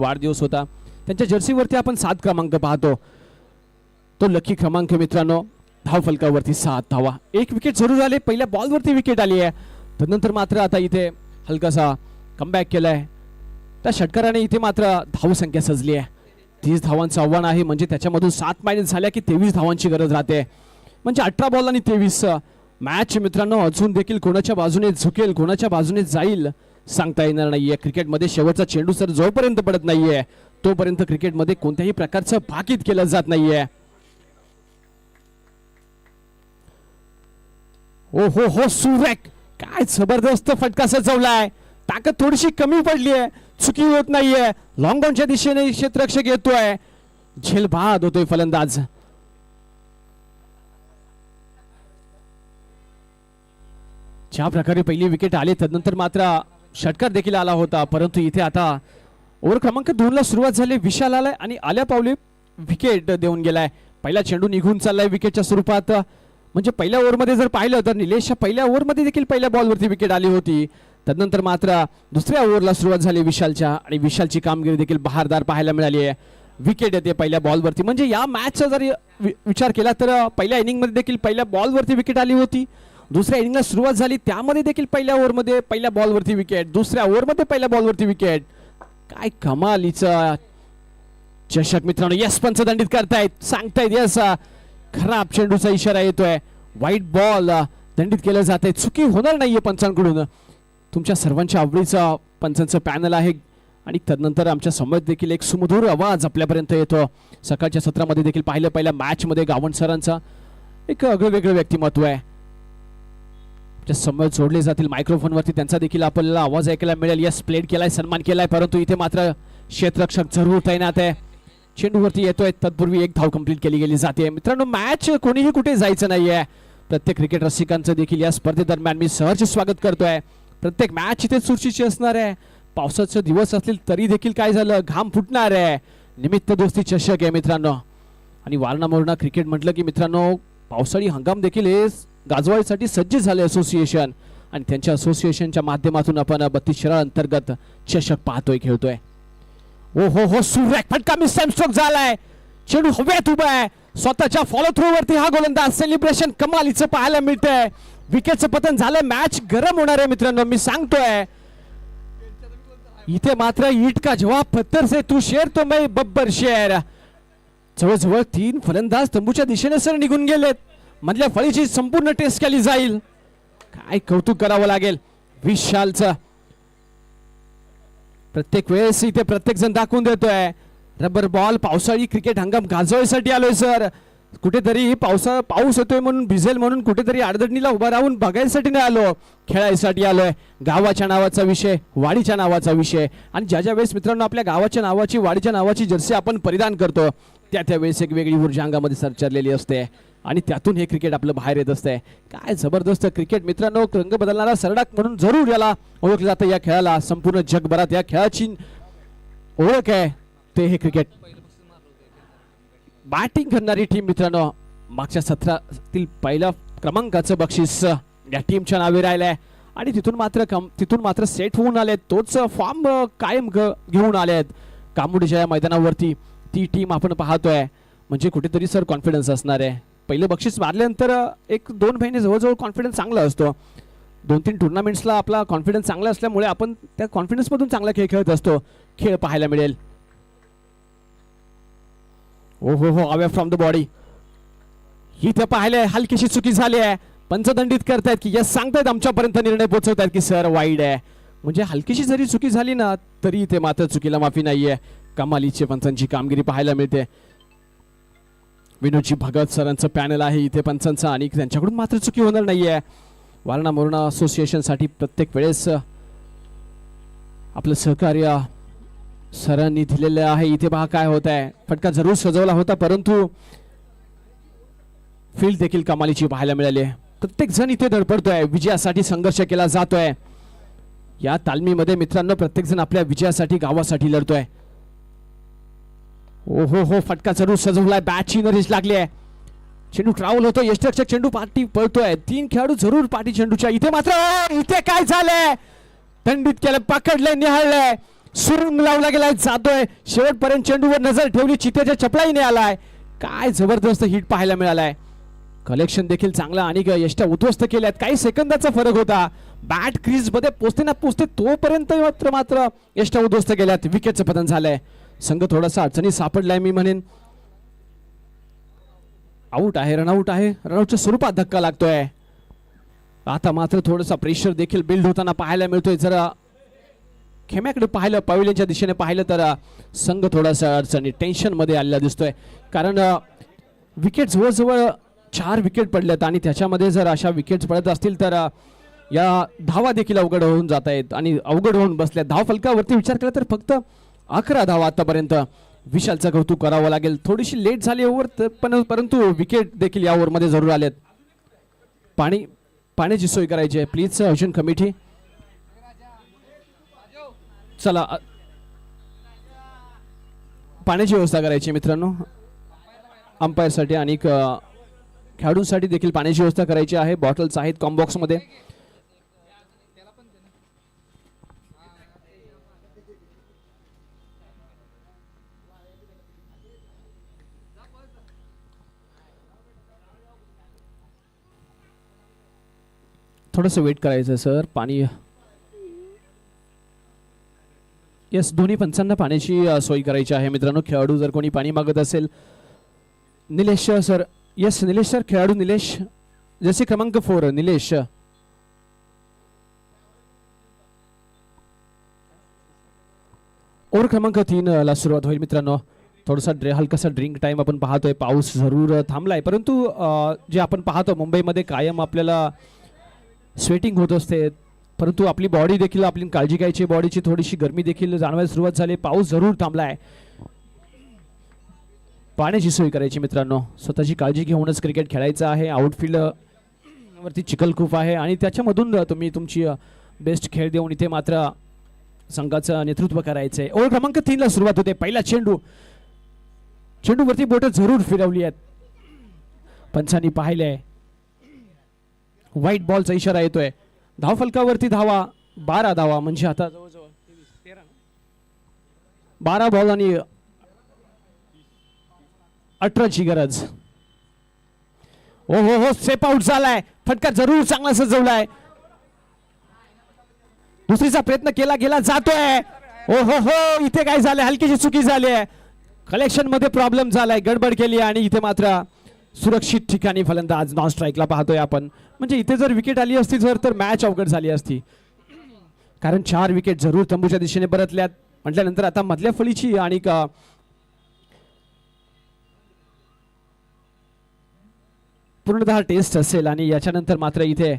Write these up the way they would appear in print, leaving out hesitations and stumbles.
वाढदिवस होता. त्यांच्या जर्सीवरती आपण 7 क्रमांक पाहतो. तो लकी क्रमांक मित्रांनो. धाव फलकावरती 7 धावा. एक विकेट जरूर आले. पहिल्या बॉलवरती विकेट आली आहे. त्यानंतर मात्र आता इथे हलकासा कमबॅक केलाय. त्या षटकाराने इथे मात्र धावसंख्या सजली आहे. 30 धावांचं आव्हान आहे. म्हणजे त्याच्यामधून 7 मायनस झाल्या की 23 धावांची गरज राहते. म्हणजे 18 बॉल आणि 23. मॅच मित्रांनो अजून देखील कोणाच्या बाजूने झुकेल कोणाच्या बाजूने जाईल सांगता येणार नाहीये. क्रिकेटमध्ये शेवटचा चेंडू सर जोपर्यंत पडत नाहीये तोपर्यंत क्रिकेटमध्ये कोणत्याही प्रकारचं भाकीत केलं जात नाहीये. ओ हो हो सुरेख काय जबरदस्त फटका सजवलाय. ताकद थोडीशी कमी पडली आहे. चुकी होत नाहीये. लॉंग ऑनच्या दिशेने क्षेत्ररक्षक येतोय. झेलबाद होतोय फलंदाज. ज्या प्रकारे पहिली विकेट आली त्यानंतर मात्र षटकार देखील आला होता. परंतु इथे आता ओव्हर क्रमांक 2 ला सुरुवात झाली. विशाल आलाय आणि आल्या पावली विकेट देऊन गेलाय. पहिला चेंडू निघून चाललाय विकेटच्या स्वरूपात. म्हणजे पहिल्या ओव्हरमध्ये जर पाहिलं तर निलेशच्या पहिल्या ओव्हरमध्ये देखील पहिल्या बॉलवरती विकेट आली होती. त्यानंतर मात्र दुसऱ्या ओव्हरला सुरुवात झाली विशालच्या आणि विशालची कामगिरी देखील बहारदार पाहायला मिळाली आहे. विकेट येते पहिल्या बॉलवरती. म्हणजे या मॅचचा जर विचार केला तर पहिल्या इनिंगमध्ये देखील पहिल्या बॉलवरती विकेट आली होती. दुसऱ्या इनिंगला सुरुवात झाली त्यामध्ये देखील पहिल्या ओव्हरमध्ये पहिल्या बॉलवरती विकेट. दुसऱ्या ओव्हरमध्ये पहिल्या बॉलवरती विकेट. काय कमालीचा चषक मित्रांनो. यस पंच दंडित करतायत सांगतायत. यस खराब चेंडूचा इशारा येतोय. वाईट बॉल दंडित केलं जात आहे. चुकी होणार नाहीये पंचांकडून. तुमच्या सर्वांच्या आवडीचा पंचांचं पॅनल आहे आणि त्यानंतर आमच्या समोर देखील एक सुमधुर आवाज आपल्यापर्यंत येतो. सकाळच्या सत्रामध्ये देखील पाहिलं पहिल्या मॅच मध्ये गावंड सरांचा एक वेगळं व्यक्तिमत्व आहे. समोर जोडले जातील मायक्रोफोनवरती त्यांचा देखील आपल्याला आवाज ऐकायला मिळेल. यस प्लेड केलाय सन्मान केलाय. परंतु इथे मात्र क्षेत्ररक्षक जरूर तैनात आहे. चेंडूवरती येतोय तत्पूर्वी एक धाव कंप्लीट केली गेली जाते. मित्रांनो मॅच कोणीही कुठे जायचं नाहीये. प्रत्येक क्रिकेट रसिकांचं देखील या स्पर्धेदरम्यान मी सहर्ष स्वागत करतोय. प्रत्येक मॅच इथे चुरशीची असणार आहे. पावसाचे दिवस असतील तरी देखील काय झालं घाम फुटणार आहे. निमित्त दोस्ती चषक आहे मित्रांनो. आणि वारणा मोरणा क्रिकेट म्हटलं की मित्रांनो पावसाळी हंगाम देखील हे गाजवायसाठी सज्ज झाले असोसिएशन आणि त्यांच्या असोसिएशनच्या माध्यमातून आपण 32 शहर अंतर्गत चषक पाहतोय खेळतोय. ओ हो हो सुरेख फटका मिस टाइम स्ट्रोक झालाय. चेंडू हवेत उभा आहे. स्वतःच्या फॉलो थ्रू वरती हा गोलंदाज सेलिब्रेशन कमालीचं पाहायला मिळतंय. विकेटचं पतन झालंय. मॅच गरम होणार आहे मित्रांनो मी सांगतोय. इथे मात्र ईट का जवाब पत्थर से तू शेर तो मैं बब्बर शेर. जवळजवळ 3 फलंदाज तंबूच्या दिशेने सर निघून गेलेत. मधल्या फळीची संपूर्ण टेस्ट केली जाईल. काय कौतुक करावं लागेल विशालचं. प्रत्येक वेळेस इथे प्रत्येक जण दाखवून देतोय रबर बॉल पावसाळी क्रिकेट हंगाम गाजवायसाठी आलोय सर. कुठेतरी पाऊस येतोय म्हणून भिजेल म्हणून कुठेतरी आडदडणीला उभा राहून बघायसाठी नाही आलो. खेळायसाठी आलोय. गावाच्या नावाचा विषय वाडीच्या नावाचा विषय आणि ज्या वेळेस मित्रांनो आपल्या गावाच्या नावाची वाडीच्या नावाची जर्सी आपण परिधान करतो त्या वेळेस एक वेगळी ऊर्जा अंगामध्ये सरचरलेली असते आणि त्यातून हे क्रिकेट आपलं बाहेर येत असते. काय जबरदस्त क्रिकेट मित्रांनो. रंग बदलणारा सरडाक म्हणून जरूर याला ओळखलं जातं. या खेळाला संपूर्ण जगभरात या खेळाची ओळख आहे ते हे क्रिकेट. बॅटिंग करणारी टीम मित्रांनो मागच्या सत्रातील पहिल्या क्रमांकाचं बक्षीस या टीमच्या नावे राहिलंय आणि तिथून मात्र सेट होऊन आलेत. तोच फॉर्म कायम घेऊन आलेत कामुडीच्या या मैदानावरती. ती टीम आपण पाहतोय म्हणजे कुठेतरी सर कॉन्फिडन्स असणार आहे. पहिलं बक्षीस मारल्यानंतर 1-2 महिने जवळजवळ कॉन्फिडन्स चांगला असतो. 2-3 टुर्नामेंट्सला आपला कॉन्फिडन्स चांगला असल्यामुळे आपण त्या कॉन्फिडन्स मधून चांगला खेळ खेळत असतो. खेळ पाहायला मिळेल. ओ हो हो अवे फ्रॉम द बॉडी. इथे पाहिले हलकीशी चुकी झाली आहे. पंचदंडित करतायत की यस सांगतायत आमच्यापर्यंत निर्णय पोहोचवतायत की सर वाईड आहे. म्हणजे हलकीशी जरी चुकी झाली ना तरी इथे मात्र चुकीला माफी नाहीये. कमालीची पंचांची कामगिरी पाहायला मिळते. विनोदजी भगत सरांचं पॅनल आहे इथे पंचांचं आणि त्यांच्याकडून मात्र चुकी होणार नाहीये. वारणा मोरणा असोसिएशन साठी प्रत्येक वेळेस आपलं सहकार्य सरांनी दिलेलं आहे. इथे पहा काय होत आहे. फटका जरूर सजवला होता परंतु फील्ड देखील कमालीची पाहायला मिळाली. प्रत्येक जण इथे धडपडतोय. विजयासाठी संघर्ष केला जातोय. या तालमीमध्ये मित्रांनो प्रत्येक जण आपल्या विजयासाठी गावासाठी लढतोय. ओ हो हो फटका जरूर सजवलाय. बॅटची नरीच लागली आहे. चेंडू ट्रॅव्हल होतो. यष्टरक्षक चेंडू पाठी पळतोय. 3 खेळाडू जरूर पाठी चेंडूच्या. इथे मात्र इथे काय झालंय. दंडित केलं पकडलंय निहाळलंय. सुरुंग लावला गेलाय, जातोय शेवटपर्यंत, चेंडूवर नजर ठेवली, चितेच्या चपलाईने आलाय. काय जबरदस्त हिट पाहायला मिळालाय. कलेक्शन देखील चांगला आणि यष्ट्या उद्ध्वस्त केल्यात. काही सेकंदाचा फरक होता. बॅट क्रीज मध्ये पोचते ना पोचते तोपर्यंत मात्र यष्ट्या उद्ध्वस्त केल्यात. विकेटचं पतन झालंय. संघ थोडासा अडचणीत सापडलाय मी म्हणेन. आउट आहे, रनआउट आहे. रनआउटच्या स्वरूपात धक्का लागतोय. आता मात्र थोडासा प्रेशर देखील बिल्ड होताना पाहायला मिळतोय. जरा खेम्याकडे पाहिलं, पवेलियनच्या दिशेने पाहिलं तर संघ थोडासा अडचणी टेन्शन मध्ये आलेला दिसतोय. कारण विकेट जवळजवळ 4 विकेट पडल्यात आणि त्याच्यामध्ये जर अशा विकेट पडत असतील तर या धावा देखील अवघड होऊन जात आहेत आणि अवघड होऊन बसल्या. धाव फलकावरती विचार केला तर फक्त 11 धावा आतापर्यंत. विशालचं कौतुक करावं लागेल. थोडीशी लेट झाली ओव्हर परंतु विकेट देखील या ओव्हरमध्ये जरूर आलेत. पाण्याची सोय करायची आहे प्लीज आयोजन कमिटी. चला पाण्याची व्यवस्था करायची मित्रांनो. अंपायरसाठी आणि खेळाडूंसाठी देखील पाण्याची व्यवस्था करायची आहे. बॉटल्स आहेत कॉम्बॉक्स मध्ये. थोडंसं वेट करायचं सर. पाणी येस, दोन्ही पंचांना पाण्याची सोय करायची आहे मित्रांनो. खेळाडू जर कोणी पाणी मागत असेल. Nilesh sir, yes Nilesh sir, खेळाडू निलेश, जसे क्रमांक 4 निलेश. ओव्हर क्रमांक 3 ला सुरुवात होईल मित्रांनो. थोडासा हलकासा ड्रिंक टाइम आपण पाहतोय. पाऊस जरूर थांबलाय परंतु जे आपण पाहतो मुंबईमध्ये कायम आपल्याला स्वेटिंग होत असते. परंतु आपली बॉडी देखील आपली काळजी घ्यायची. बॉडीची थोडीशी गरमी देखील जाणवायला सुरुवात झाली. पाऊस जरूर थांबलाय. पाण्याची सोय करायची मित्रांनो. स्वतःची काळजी घेऊनच क्रिकेट खेळायचं आहे. आउटफील्ड वरती चिखल खूप आहे आणि त्याच्यामधून तुम्ही तुमची बेस्ट खेळ देऊन इथे मात्र संघाचं नेतृत्व करायचंय. ओव्हर क्रमांक 3 ला सुरुवात होते. पहिला चेंडूवरती बोट जरूर फिरवली आहेत. पंचांनी पाहिलंय. व्हाईट बॉलचा इशारा येतोय. धाव फलकावरती धावा 12 धावा म्हणजे आता जवळजवळ 12 बॉल आणि 18ची गरज. ओ हो सेप आउट झालाय. फटका जरूर चांगला सजवलाय. दुसरीचा प्रयत्न केला गेला जातोय. ओ हो इथे काय झालंय, हलकीची चुकी झाली आहे. कलेक्शन मध्ये प्रॉब्लेम झालाय, गडबड केली आणि इथे मात्र सुरक्षित ठिकाणी फलंदाज नॉन स्ट्राईकला पाहतोय आपण. म्हणजे इथे जर विकेट आली असती तर मॅच अवघड झाली असती. कारण 4 विकेट जरूर तंबूच्या दिशेने परतल्यात म्हटल्यानंतर आता मधल्या फळीची आणि पूर्णतः टेस्ट असेल आणि याच्यानंतर मात्र इथे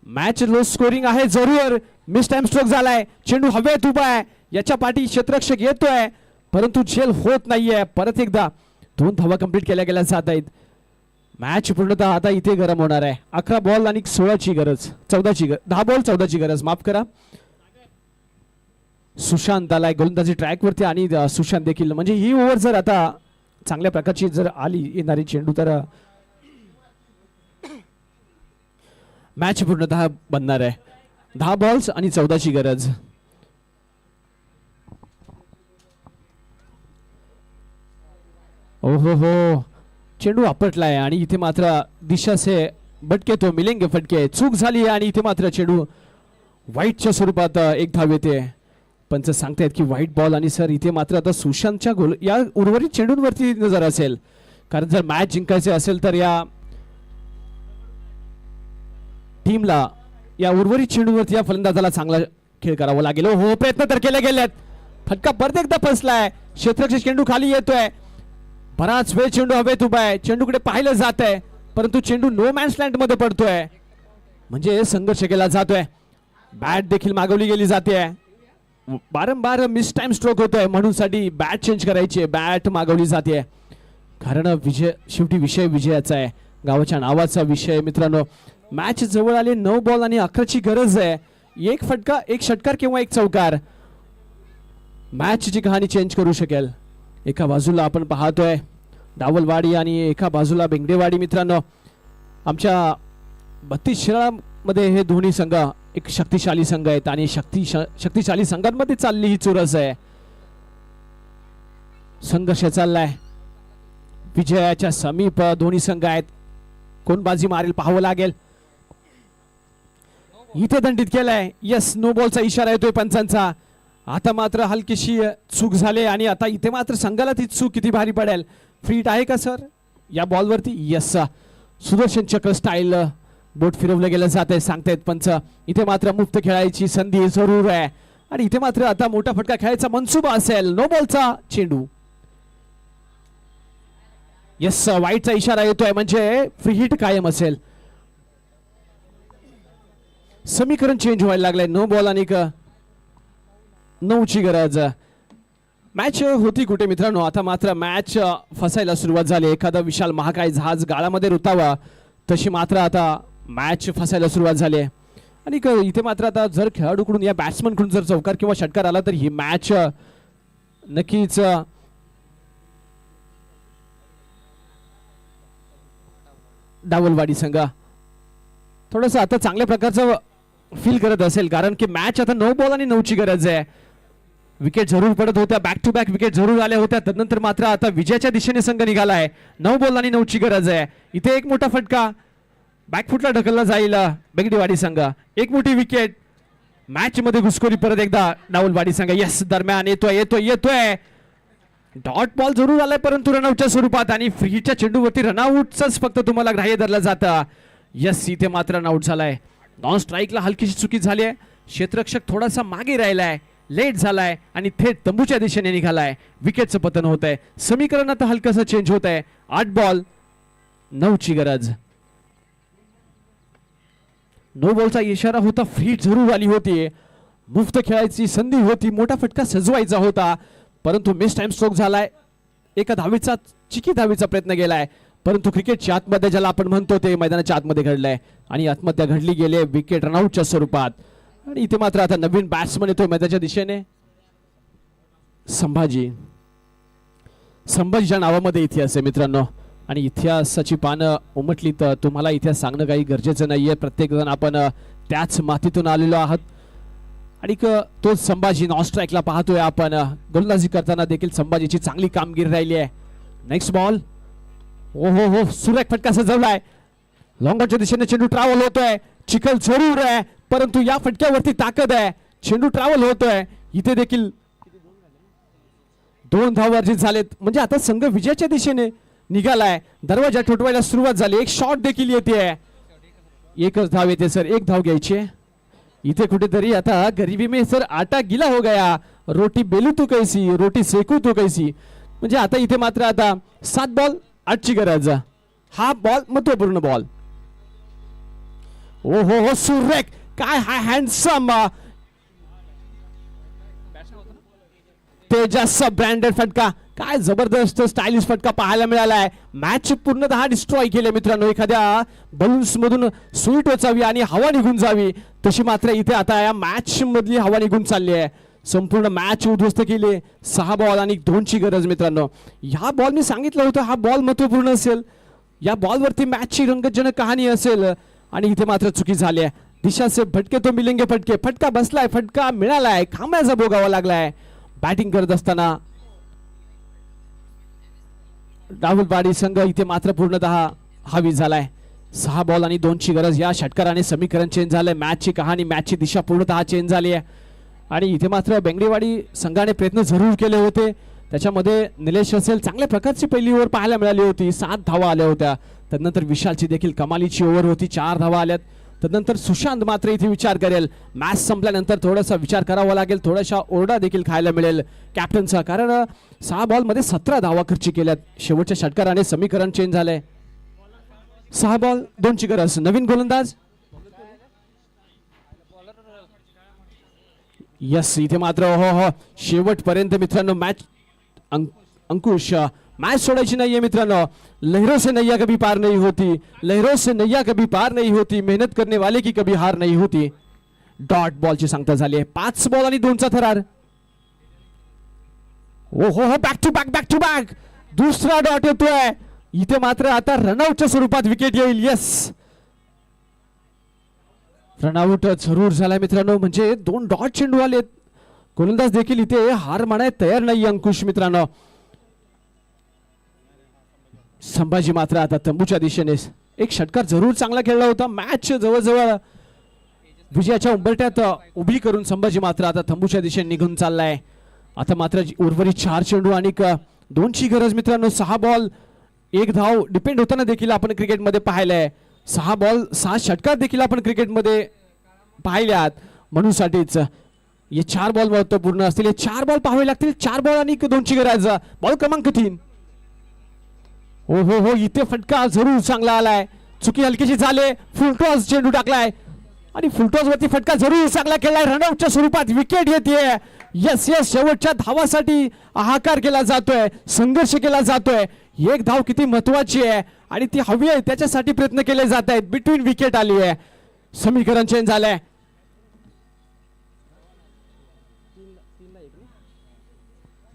मॅच लो स्कोरिंग आहे. जरूर मिस टाइम स्ट्रोक झालाय. चेंडू हवेत उभा आहे. याच्या पाठी क्षेत्ररक्षक येतोय परंतु झेल होत नाहीये. परत एकदा 2 धावा कंप्लीट केल्या गेल्या जात आहेत. मॅच पूर्णतः आता इथे गरम होणार आहे. 11 बॉल आणि 16ची गरज, 10 बॉल 14ची गरज, माफ करा. सुशांत आलाय गोलंदाजी ट्रॅक वरती आणि सुशांत देखील. म्हणजे ही ओव्हर जर आता चांगल्या प्रकारची जर आली येणारी चेंडू तर मॅच पूर्णतः बनणार आहे. 10 बॉल्स आणि 14ची गरज. ओहो हो चेंडू आपटलाय आणि इथे मात्र दिशा से भटके तो मिलेंगे फटके. चूक झाली आणि इथे मात्र चेंडू व्हाईटच्या स्वरूपात एक धाव येते. पंच सांगतायत की व्हाईट बॉल आणि सर इथे मात्र आता सुशांतच्या गोल या उर्वरित चेंडूंवरती नजर असेल. कारण जर मॅच जिंकायचे असेल तर या टीमला या उर्वरित चेंडूवरती या फलंदाजाला चांगला खेळ करावा लागेल. हो प्रयत्न तर केले गेलेत. फटका परत एकदा फसलाय. क्षेत्ररक्षक चेंडू खाली येतोय. बराच वेळ चेंडू हवेत उभा आहे. चेंडूकडे पाहिलं जात आहे परंतु चेंडू नो मॅन्स लँड मध्ये पडतोय. म्हणजे संघर्ष केला जातोय. बॅट देखील मागवली गेली जाते. वारंवार मिस टाइम स्ट्रोक होतोय म्हणून साठी बॅट चेंज करायची. बॅट मागवली जाते कारण शेवटी विषय विजयाचा आहे. गावाच्या नावाचा विषय मित्रांनो. मॅच जवळ आले. 9 बॉल आणि 11ची गरज आहे. एक फटका, एक षटकार किंवा एक चौकार मॅचची कहाणी चेंज करू शकेल. एका बाजूला आपण पाहतोय डावलवाडी आणि एका बाजूला बेंगडेवाडी मित्रांनो. आमच्या 32 शिराळामध्ये हे दोन्ही संघ एक शक्तिशाली संघ आहेत आणि शक्तिशाली संघांमध्ये चालली ही चुरस आहे. संघर्ष चाललाय, विजयाच्या समीप दोन्ही संघ आहेत. कोण बाजी मारेल पाहावं लागेल. इथे दंडित केलाय. यस, नो बॉलचा इशारा येतोय पंचांचा. आता मात्र हलकीशी चूक झाली आणि आता इथे मात्र संघाला ती चूक किती भारी पडेल. फ्रीट आहे का सर या बॉलवरती? यस, सुदर्शन चक्र स्टाईल बोट फिरवलं गेलं जात आहे सांगतायत पंच. इथे मात्र मुक्त खेळायची संधी जरूर आहे आणि इथे मात्र आता मोठा फटका खेळायचा मनसुबा असेल. नो बॉलचा चेंडू. यस, वाईटचा इशारा येतोय म्हणजे फ्री हिट कायम असेल. समीकरण चेंज व्हायला लागलंय. नो बॉल आणि 9ची गरज. मॅच होती कुठे मित्रांनो? आता मात्र मॅच फसायला सुरुवात झाली. एखादा विशाल महाकाय जहाज गाळामध्ये रुतावा तशी मात्र आता मॅच फसायला सुरुवात झाली आहे. आणि इथे मात्र आता जर खेळाडूकडून या बॅट्समनकडून जर चौकार किंवा षटकार आला तर ही मॅच नक्कीच डावलवाडी संघ थोडस आता चांगल्या प्रकारचं फील करत असेल, कारण की मॅच आता 9 बॉल आणि 9ची गरज आहे. विकेट जरूर पडत होत्या, बॅक टू बॅक विकेट जरूर आल्या होत्या. त्यानंतर मात्र आता विजयाच्या दिशेने संघ निघालाय. 9 बॉल आणि 9ची गरज आहे. इथे एक मोठा फटका बॅकफुटला ढकलला जाईल बेगडेवाडी संघ. एक मोठी विकेट. मॅच मध्ये घुसखोरी परत एकदा डावलवाडी संघ. यस, दरम्यान येतोय डॉट बॉल जरूर आलाय परंतु रनआउटच्या स्वरूपात आणि फ्री हिटच्या चेंडूवरती रनआउटच फक्त तुम्हाला ग्राह्य धरलं जातं. यस, इथे मात्र रनआउट झालाय. नॉन स्ट्राईकला हलकीशी चुकी झाली आहे. क्षेत्ररक्षक थोडासा मागे राहिलाय, लेट झालाय आणि थेट तंबूच्या दिशेने निघालाय. विकेटचं पतन होत आहे. समीकरण आता हलकसं चेंज होत आहे. 8 बॉल 9ची गरज. 9 बॉलचा इशारा होता. फ्री हिट जरूर आली होती. मुफ्त खेळायची संधी होती. मोठा फटका सजवायचा होता परंतु मिस टाइम स्ट्रोक झालाय. एका धावीचा चिकी धावीचा प्रयत्न केलाय परंतु क्रिकेटची आत्महत्या ज्याला आपण म्हणतो ते मैदानाच्या आतमध्ये घडलंय आणि आत्महत्या घडली गेली विकेट रनआउटच्या स्वरूपात. आणि इथे मात्र आता नवीन बॅट्समन येतोय मैदानाच्या दिशेने. संभाजीच्या नावामध्ये इतिहास आहे मित्रांनो आणि इतिहासाची पानं उमटली तर तुम्हाला इतिहास सांगणं काही गरजेचं नाहीये. प्रत्येक जण आपण त्याच मातीतून आलेलो आहात आणि तोच संभाजी नॉन स्ट्राईकला पाहतोय आपण. गोलंदाजी करताना देखील संभाजीची चांगली कामगिरी राहिली आहे. Next ball. हो सुरेख फटका सजवलाय. लॉंगॉनच्या दिशेने चेंडू ट्रॅव्हल होतोय. चिखल जरूर आहे परंतु या फटक्यावरती ताकद आहे. चेंडू ट्रॅव्हल होतोय. इथे देखील 2 धाव अर्जित झालेत म्हणजे आता संघ विजयाच्या दिशेने निघालाय. दरवाजा ठोठवायला सुरुवात झाली. एक शॉट देखील येते. एकच धाव येते सर, एक धाव घ्यायची. इथे कुठेतरी आता गरीबी में सर आटा गिला हो गया, रोटी बेलू तो कैसी, रोटी सेकू तो कैसी. म्हणजे आता इथे मात्र आता 7 बॉल 8ची गरज. हा बॉल महत्वपूर्ण बॉल. हो सुरेख काय हा हँडसम तेजस ब्रँडेड फटका. काय जबरदस्त स्टायलिश फटका पाहायला मिळालाय. मॅच पूर्णतः डिस्ट्रॉय केले मित्रांनो. एखाद्या बलून्स मधून सुई टोचावी आणि हवा निघून जावी तशी मात्र इथे आता या मॅच मधली हवा निघून चालली आहे. संपूर्ण मॅच उद्ध्वस्त केली. 6 बॉल आणि 2ची गरज मित्रांनो. ह्या बॉल मी सांगितलं होतं हा बॉल महत्वपूर्ण असेल. या बॉलवरती मॅचची रंगतजनक कहाणी असेल आणि इथे मात्र चुकी झाली आहे. दिशा से भटके तो मिलेंगे फटके. फटका बसलाय, फटका मिळालाय, खांब्याचा भोगावा लागलाय. बॅटिंग करत असताना डावलवाडी संघ इथे मात्र पूर्णतः हावी झालाय. 6 बॉल आणि 2ची गरज. या षटकाराने समीकरण चेंज झालंय. मॅचची कहाणी, मॅचची दिशा पूर्णतः चेंज झाली आहे आणि इथे मात्र बेंगडेवाडी संघाने प्रयत्न जरूर केले होते. त्याच्यामध्ये निलेश असेल चांगल्या प्रकारची पहिली ओव्हर पाहायला मिळाली होती. 7 धावा आल्या होत्या. त्यानंतर विशालची देखील कमालीची ओव्हर होती. 4 धावा आल्यात. त्यानंतर सुशांत मात्र इथे विचार करेल. मॅच संपल्यानंतर थोडासा विचार करावा लागेल. थोडासा ओरडा देखील खायला मिळेल कॅप्टनचा, कारण 6 बॉल मध्ये 17 धावा खर्च केल्यात. शेवटच्या षटकाराने समीकरण चेंज झालंय. 6 बॉल 2ची गरज. नवीन गोलंदाज. यस, इथे मात्र हो शेवटपर्यंत मित्रांनो मॅच अंकुश मैच सोडायची नाहीये मित्रांनो. लहरों से नैया कभी पार नहीं होती, लहरों से नैया कभी पार नहीं होती, मेहनत करने वाले की कभी हार नहीं होती. डॉट बॉलची सांगता झाली आहे. 5 बॉल आणि 2चा थरार. ओ हो बॅक टू बॅक दुसरा डॉट येतोय. इथे मात्र आता रनआउटच्या स्वरूपात विकेट येईल. यस, रनआउट जरूर झालाय मित्रांनो. म्हणजे 2 डॉट चेंडू आलेत. गोलंदाज देखील इथे हार मानाय तयार नाही अंकुश मित्रांनो. संभाजी मात्र आता तंबूच्या दिशेने एक षटकार जरूर चांगला खेळला होता. मॅच जवळजवळ विजयाच्या उंबरठ्यात उभी करून संभाजी मात्र आता तंबूच्या दिशेने निघून चाललाय. आता मात्र उर्वरित 4 चेंडू आणि 2ची गरज मित्रांनो. 6 बॉल 1 धाव डिपेंड होताना देखील आपण क्रिकेटमध्ये पाहिलंय. 6 बॉल 6 षटकार देखील आपण क्रिकेटमध्ये पाहिल्यात. म्हणूनसाठीच हे 4 बॉल महत्वपूर्ण असतील. हे 4 बॉल पाहावे लागतील. 4 बॉल आणि 2ची गरज. बॉल क्रमांक 3. हो हो हो, इथे फटका जरूर चांगला आलाय. चुकी हलकीशी झाले. फुलटॉस चेंडू टाकलाय आणि फुलटॉस वरती फटका जरूर चांगला खेळलाय. रनआउटच्या स्वरूपात विकेट येते. यस यस, शेवटच्या धावासाठी हाहाकार केला जातोय, संघर्ष केला जातोय. 1 धाव किती महत्वाची आहे आणि ती हवी आहे त्याच्यासाठी प्रयत्न केले जात आहेत. बिटवीन विकेट आली आहे. समीकरण चेंज झालंय.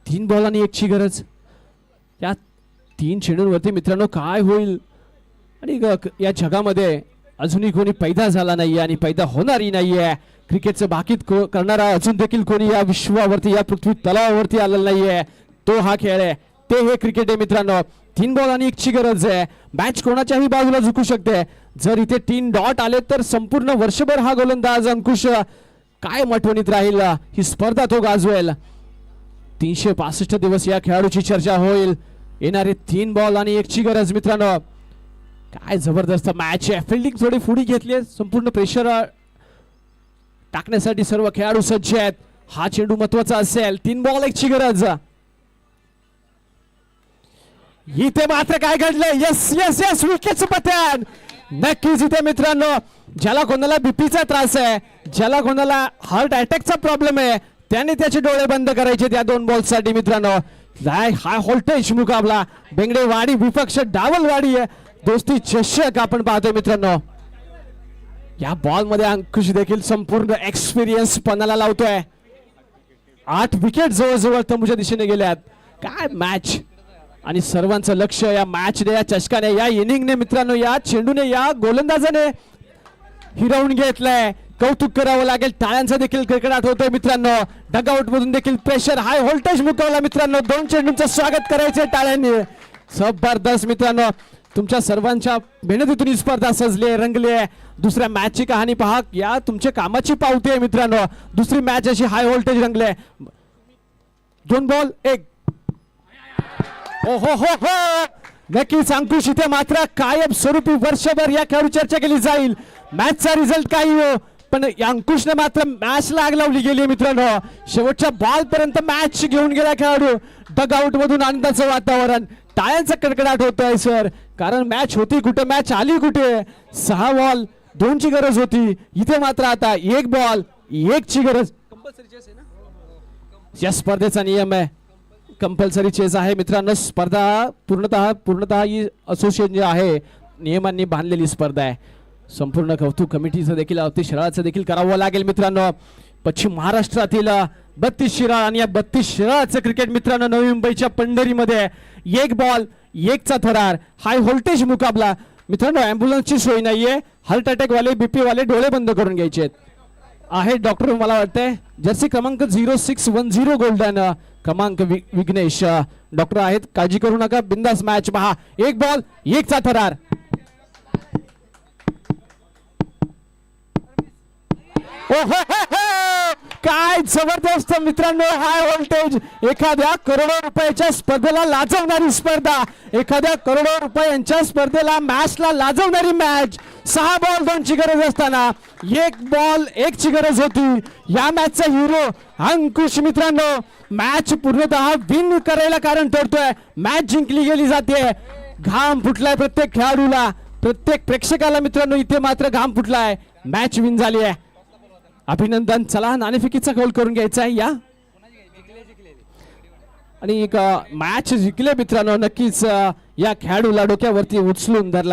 3 बॉल आणि 1ची गरज. या 3 चेंडूंवरती मित्रांनो काय होईल. आणि या जगामध्ये अजूनही कोणी पैदा झाला नाहीये आणि पैदा होणारही नाहीये. क्रिकेटचं बाकीत करणारा अजून देखील कोणी या विश्वावरती या पृथ्वी तलावावरती आलेला नाहीये. तो हा खेळ आहे, ते हे क्रिकेट आहे मित्रांनो. 3 बॉल आणि 1ची गरज आहे. मॅच कोणाच्याही बाजूला झुकू शकते. जर इथे 3 डॉट आले तर संपूर्ण वर्षभर हा गोलंदाज अंकुश काय मठवणीत राहील, ही स्पर्धा तो गाजवेल. 365 दिवस या खेळाडूची चर्चा होईल. येणारे 3 बॉल आणि 1ची गरज मित्रांनो. काय जबरदस्त मॅच आहे. फिल्डिंग थोडी पुढे घेतली आहे. संपूर्ण प्रेशर टाकण्यासाठी सर्व खेळाडू सज्ज आहेत. हा चेंडू महत्वाचा असेल. 3 बॉल 1ची गरज. इथे मात्र काय घडलंय. यस यस यस, विकेटचं पतन. नक्कीच इथे मित्रांनो, ज्याला कोणाला बीपीचा त्रास आहे, ज्याला कोणाला हार्ट अटॅकचा प्रॉब्लेम आहे, त्याने त्याचे डोळे बंद करायचे त्या 2 बॉलसाठी मित्रांनो. हाय व्होल्टेज मुकाबला. बेंगडेवाडी विपक्ष डावलवाडी आहे. दोस्ती चषक आपण पाहतोय मित्रांनो. या बॉल मध्ये अंकुश देखील संपूर्ण एक्सपिरियन्स पणाला लावतोय. 8 विकेट जवळजवळ तंबूच्या दिशेने गेल्यात. काय मॅच. आणि सर्वांचं लक्ष या मॅचने, या चषकाने, या इनिंगने मित्रांनो, या चेंडूने, या गोलंदाजाने हिरावून घेतलंय. कौतुक करावं लागेल. टाळ्यांचा देखील कडकडाट होतोय मित्रांनो. डगआउट मधून देखील प्रेशर, हाय व्होल्टेज मुकावला मित्रांनो. 2 चेंडूंचं स्वागत करायचे टाळ्यांनी. जबरदस्त मित्रांनो. तुमच्या सर्वांच्या मेहनतीतून ही स्पर्धा सजली, रंगली आहे. दुसऱ्या मॅचची कहाणी पहा. या तुमच्या कामाची पावती आहे मित्रांनो. दुसरी मॅच अशी हाय व्होल्टेज रंगले. 2 बॉल 1. हो हो हो हो, नक्कीच अंकुश इथे मात्र कायम स्वरूपी वर्षभर या खेळाडू चर्चा केली जाईल. मॅचचा रिझल्ट काही हो, पण अंकुशने मात्र मॅचला आग लावली गेली मित्रांनो. शेवटच्या बॉल पर्यंत मॅच घेऊन गेला खेळाडू. डगआउट मधून आनंदाचं वातावरण. टाळ्यांचा कडकडाट होतोय सर, कारण मॅच होती कुठे, मॅच आली कुठे. 6 बॉल 2ची गरज होती. इथे मात्र आता 1 बॉल 1ची गरज. या स्पर्धेचा नियम आहे, कंपल्सरी चेस आहे मित्रांनो. स्पर्धा पूर्णतः ही असोसिएशन जे आहे नियमांनी बांधलेली स्पर्धा आहे. संपूर्ण कौतुक कमिटीचं देखील अति शिराळाचं देखील करावं लागेल मित्रांनो. पश्चिम महाराष्ट्रातील 32 शिराळ आणि या 32 शिराळाचं क्रिकेट मित्रांनो नवी मुंबईच्या पंढरीमध्ये 1 बॉल 1चा थरार. हाय व्होल्टेज मुकाबला मित्रांनो. ॲम्ब्युलन्सची सोय नाहीये. हार्ट अटॅक वाले, बीपी वाले डोळे बंद करून घ्यायचे आहे. डॉक्टर मला वाटतंय जर्सी क्रमांक 0610 गोल्डन क्रमांक विघ्नेश डॉक्टर आहेत. काळजी करू नका, बिंदास मॅच पहा. 1 बॉल 1चा थरार. काय जबरदस्त मित्रांनो. High voltage. एखाद्या करोडो रुपयाच्या स्पर्धेला लाजवणारी स्पर्धा, एखाद्या करोडो रुपयांच्या स्पर्धेला, मॅचला लाजवणारी मॅच. 6 बॉल 2ची गरज असताना 1 बॉल 1ची गरज होती. या मॅचचा हिरो अंकुश मित्रांनो. मॅच पूर्णतः विन करायला कारण ठरतोय. मॅच जिंकली गेली जाते. घाम फुटलाय प्रत्येक खेळाडूला, प्रत्येक प्रेक्षकाला मित्रांनो. इथे मात्र घाम फुटलाय. मॅच विन झाली आहे. अभिनंदन. चला नाणेफेकीचा कौल करून घ्यायचा आहे या. आणि एक मॅच जिंकले मित्रांनो. नक्कीच या खेळाडूला डोक्यावरती उचलून धरला.